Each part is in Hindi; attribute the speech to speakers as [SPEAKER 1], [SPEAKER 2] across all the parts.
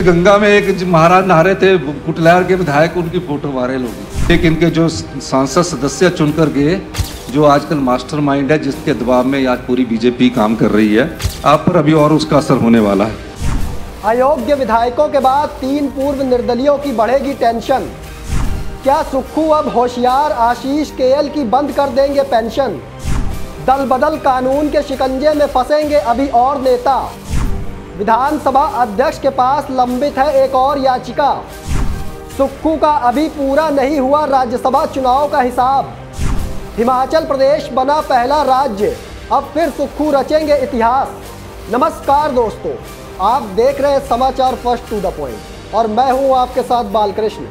[SPEAKER 1] गंगा में एक महाराज नहा रहे थे, कुटलैहड़ के विधायक, उनकी फोटो वायरल होगी। एक इनके जो सांसद सदस्य चुनकर गए, जो आजकल मास्टरमाइंड है, जिसके दबाव में आज पूरी बीजेपी काम कर रही है, आप पर अभी और उसका असर होने वाला है।
[SPEAKER 2] अयोग्य विधायकों के बाद 3 पूर्व निर्दलियों की बढ़ेगी टेंशन। क्या सुक्खू अब होशियार आशीष केएल की बंद कर देंगे पेंशन? दल बदल कानून के शिकंजे में फंसेंगे अभी और नेता। विधानसभा अध्यक्ष के पास लंबित है एक और याचिका। सुक्खू का अभी पूरा नहीं हुआ राज्यसभा चुनाव का हिसाब। हिमाचल प्रदेश बना पहला राज्य, अब फिर सुक्खू रचेंगे इतिहास। नमस्कार दोस्तों, आप देख रहे हैं समाचार फर्स्ट टू द पॉइंट और मैं हूं आपके साथ बालकृष्ण।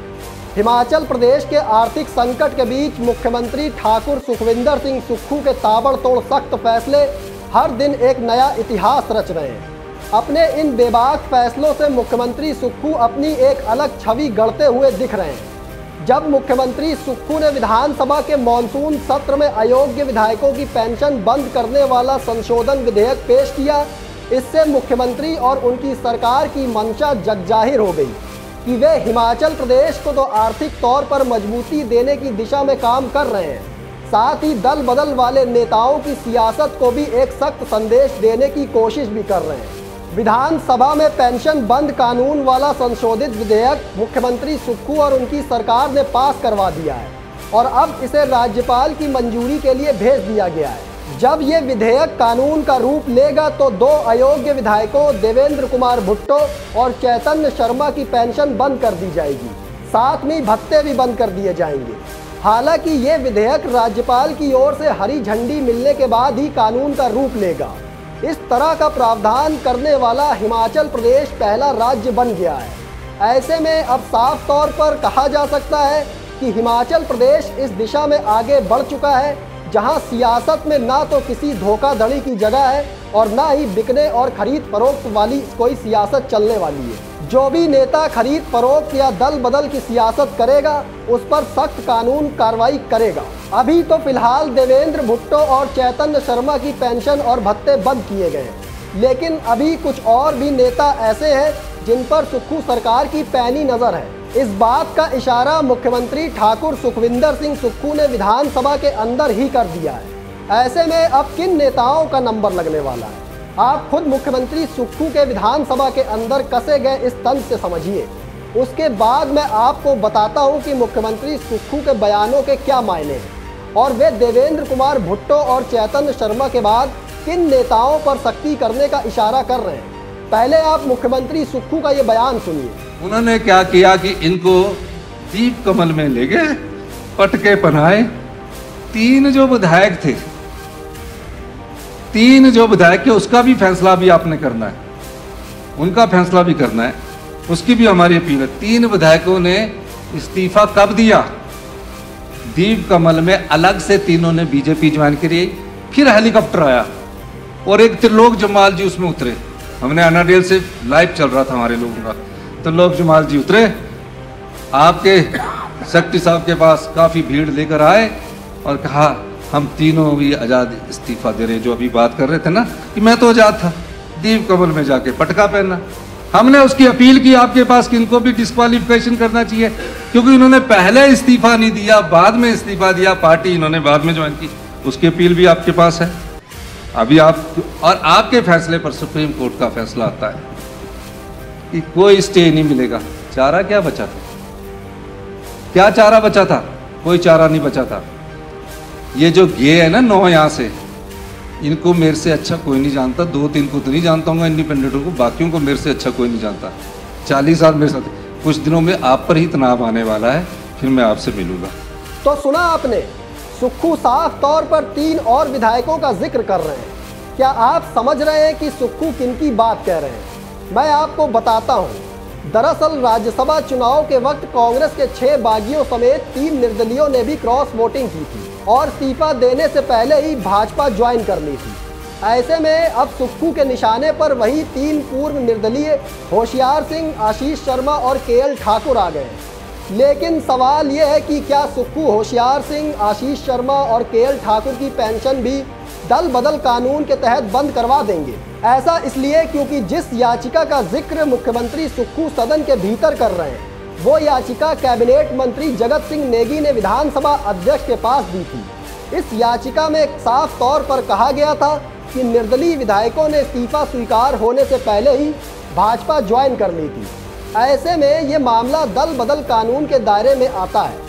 [SPEAKER 2] हिमाचल प्रदेश के आर्थिक संकट के बीच मुख्यमंत्री ठाकुर सुखविंदर सिंह सुक्खू के ताबड़तोड़ सख्त फैसले हर दिन एक नया इतिहास रच रहे हैं। अपने इन बेबाक फैसलों से मुख्यमंत्री सुक्खू अपनी एक अलग छवि गढ़ते हुए दिख रहे हैं। जब मुख्यमंत्री सुक्खू ने विधानसभा के मॉनसून सत्र में अयोग्य विधायकों की पेंशन बंद करने वाला संशोधन विधेयक पेश किया, इससे मुख्यमंत्री और उनकी सरकार की मंशा जगजाहिर हो गई कि वे हिमाचल प्रदेश को तो आर्थिक तौर पर मजबूती देने की दिशा में काम कर रहे हैं, साथ ही दल बदल वाले नेताओं की सियासत को भी एक सख्त संदेश देने की कोशिश भी कर रहे हैं। विधानसभा में पेंशन बंद कानून वाला संशोधित विधेयक मुख्यमंत्री सुक्खू और उनकी सरकार ने पास करवा दिया है और अब इसे राज्यपाल की मंजूरी के लिए भेज दिया गया है। जब ये विधेयक कानून का रूप लेगा तो 2 अयोग्य विधायकों देवेंद्र कुमार भुट्टो और चैतन्य शर्मा की पेंशन बंद कर दी जाएगी, साथ में भत्ते भी बंद कर दिए जाएंगे। हालांकि ये विधेयक राज्यपाल की ओर से हरी झंडी मिलने के बाद ही कानून का रूप लेगा। इस तरह का प्रावधान करने वाला हिमाचल प्रदेश पहला राज्य बन गया है। ऐसे में अब साफ तौर पर कहा जा सकता है कि हिमाचल प्रदेश इस दिशा में आगे बढ़ चुका है, जहां सियासत में ना तो किसी धोखाधड़ी की जगह है और ना ही बिकने और खरीद फरोख्त वाली कोई सियासत चलने वाली है। जो भी नेता खरीद फरोख्त या दल बदल की सियासत करेगा, उस पर सख्त कानून कार्रवाई करेगा। अभी तो फिलहाल देवेंद्र भुट्टो और चैतन्य शर्मा की पेंशन और भत्ते बंद किए गए हैं, लेकिन अभी कुछ और भी नेता ऐसे हैं जिन पर सुक्खू सरकार की पैनी नज़र है। इस बात का इशारा मुख्यमंत्री ठाकुर सुखविंदर सिंह सुक्खू ने विधानसभा के अंदर ही कर दिया है। ऐसे में अब किन नेताओं का नंबर लगने वाला है, आप खुद मुख्यमंत्री सुक्खू के विधानसभा के अंदर कसे गए इस तंज से समझिए। उसके बाद मैं आपको बताता हूं कि मुख्यमंत्री सुक्खू के बयानों के क्या मायने हैं और वे देवेंद्र कुमार भुट्टो और चैतन्य शर्मा के बाद किन नेताओं पर सख्ती करने का इशारा कर रहे हैं। पहले आप मुख्यमंत्री सुक्खू का ये बयान सुनिए।
[SPEAKER 1] उन्होंने क्या किया कि इनको दीप कमल में ले गए, पटके पहनाए। 3 जो विधायक थे, 3 जो विधायक थे, उसका भी फैसला भी आपने करना है, उनका फैसला भी करना है, उसकी भी हमारी अपील है। 3 विधायकों ने इस्तीफा कब दिया? दीप कमल में अलग से तीनों ने बीजेपी ज्वाइन करी, फिर हेलीकॉप्टर आया और एक त्रिलोक जमाल जी उसमें उतरे। हमने अनाडेल से लाइव चल रहा था हमारे लोगों का, त्रिलोक जमाल जी उतरे, आपके सेक्रेटरी साहब के पास काफ़ी भीड़ लेकर आए और कहा हम तीनों भी आज़ाद इस्तीफा दे रहे। जो अभी बात कर रहे थे ना कि मैं तो आज़ाद था, दीप कमल में जाके पटका पहनना। हमने उसकी अपील की आपके पास कि इनको भी डिस्क्वालिफिकेशन करना चाहिए, क्योंकि इन्होंने पहले इस्तीफा नहीं दिया, बाद में इस्तीफा दिया, पार्टी इन्होंने बाद में ज्वाइन की। उसकी अपील भी आपके पास है। अभी आप और आपके फैसले पर सुप्रीम कोर्ट का फैसला आता है कि कोई स्टे नहीं मिलेगा। चारा क्या बचा था? क्या चारा बचा था? कोई चारा नहीं बचा था। ये जो गे है ना 9 यहाँ से, इनको मेरे से अच्छा कोई नहीं जानता। 2-3 को तो नहीं जानता हूँ इंडिपेंडेंटों को, बाकियों को मेरे से अच्छा कोई नहीं जानता। 40 साल मेरे साथ, कुछ दिनों में आप पर ही तनाव आने वाला है, फिर मैं आपसे मिलूंगा।
[SPEAKER 2] तो सुना आपने, सुक्खू साफ तौर पर 3 और विधायकों का जिक्र कर रहे हैं। क्या आप समझ रहे हैं कि सुक्खू किनकी बात कह रहे हैं? मैं आपको बताता हूं। दरअसल राज्यसभा चुनाव के वक्त कांग्रेस के 6 बागियों समेत 3 निर्दलियों ने भी क्रॉस वोटिंग की थी और इस्तीफा देने से पहले ही भाजपा ज्वाइन कर ली थी। ऐसे में अब सुक्खू के निशाने पर वही 3 पूर्व निर्दलीय होशियार सिंह, आशीष शर्मा और केएल ठाकुर आ गए। लेकिन सवाल यह है कि क्या सुक्खू होशियार सिंह, आशीष शर्मा और केएल ठाकुर की पेंशन भी दल बदल कानून के तहत बंद करवा देंगे। ऐसा इसलिए क्योंकि जिस याचिका का जिक्र मुख्यमंत्री सुक्खू सदन के भीतर कर रहे हैं, वो याचिका कैबिनेट मंत्री जगत सिंह नेगी ने विधानसभा अध्यक्ष के पास दी थी। इस याचिका में साफ तौर पर कहा गया था कि निर्दलीय विधायकों ने इस्तीफा स्वीकार होने से पहले ही भाजपा ज्वाइन कर ली थी। ऐसे में ये मामला दल बदल कानून के दायरे में आता है,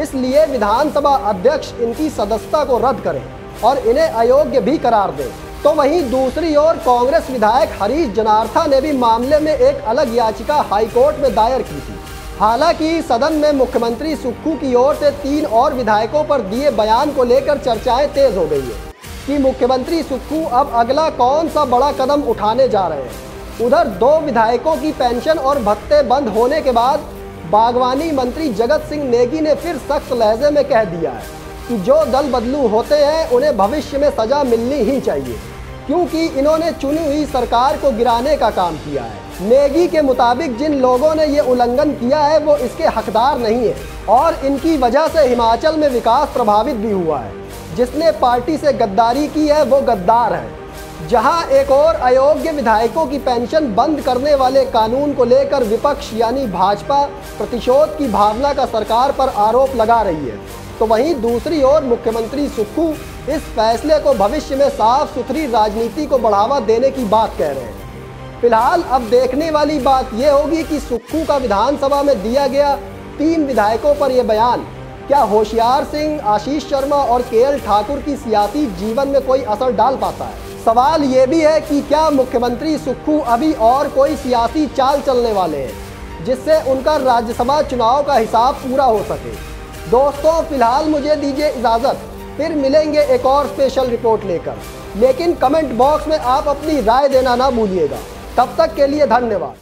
[SPEAKER 2] इसलिए विधानसभा अध्यक्ष इनकी सदस्यता को रद्द करें और इन्हें अयोग्य भी करार दें। तो वहीं दूसरी ओर कांग्रेस विधायक हरीश जनार्था ने भी मामले में एक अलग याचिका हाईकोर्ट में दायर की थी। हालांकि सदन में मुख्यमंत्री सुक्खू की ओर से 3 और विधायकों पर दिए बयान को लेकर चर्चाएं तेज हो गई है कि मुख्यमंत्री सुक्खू अब अगला कौन सा बड़ा कदम उठाने जा रहे हैं। उधर 2 विधायकों की पेंशन और भत्ते बंद होने के बाद बागवानी मंत्री जगत सिंह नेगी ने फिर सख्त लहजे में कह दिया है कि जो दल बदलू होते हैं उन्हें भविष्य में सजा मिलनी ही चाहिए, क्योंकि इन्होंने चुनी हुई सरकार को गिराने का काम किया है। नेगी के मुताबिक जिन लोगों ने ये उल्लंघन किया है वो इसके हकदार नहीं है और इनकी वजह से हिमाचल में विकास प्रभावित भी हुआ है। जिसने पार्टी से गद्दारी की है वो गद्दार है। जहां एक और अयोग्य विधायकों की पेंशन बंद करने वाले कानून को लेकर विपक्ष यानी भाजपा प्रतिशोध की भावना का सरकार पर आरोप लगा रही है, तो वहीं दूसरी ओर मुख्यमंत्री सुक्खू इस फैसले को भविष्य में साफ सुथरी राजनीति को बढ़ावा देने की बात कह रहे हैं। फिलहाल अब देखने वाली बात यह होगी कि सुक्खू का विधानसभा में दिया गया 3 विधायकों पर यह बयान क्या होशियार सिंह, आशीष शर्मा और केएल ठाकुर की सियासी जीवन में कोई असर डाल पाता है। सवाल ये भी है कि क्या मुख्यमंत्री सुक्खू अभी और कोई सियासी चाल चलने वाले हैं जिससे उनका राज्यसभा चुनाव का हिसाब पूरा हो सके। दोस्तों फिलहाल मुझे दीजिए इजाज़त, फिर मिलेंगे एक और स्पेशल रिपोर्ट लेकर, लेकिन कमेंट बॉक्स में आप अपनी राय देना ना भूलिएगा। तब तक के लिए धन्यवाद।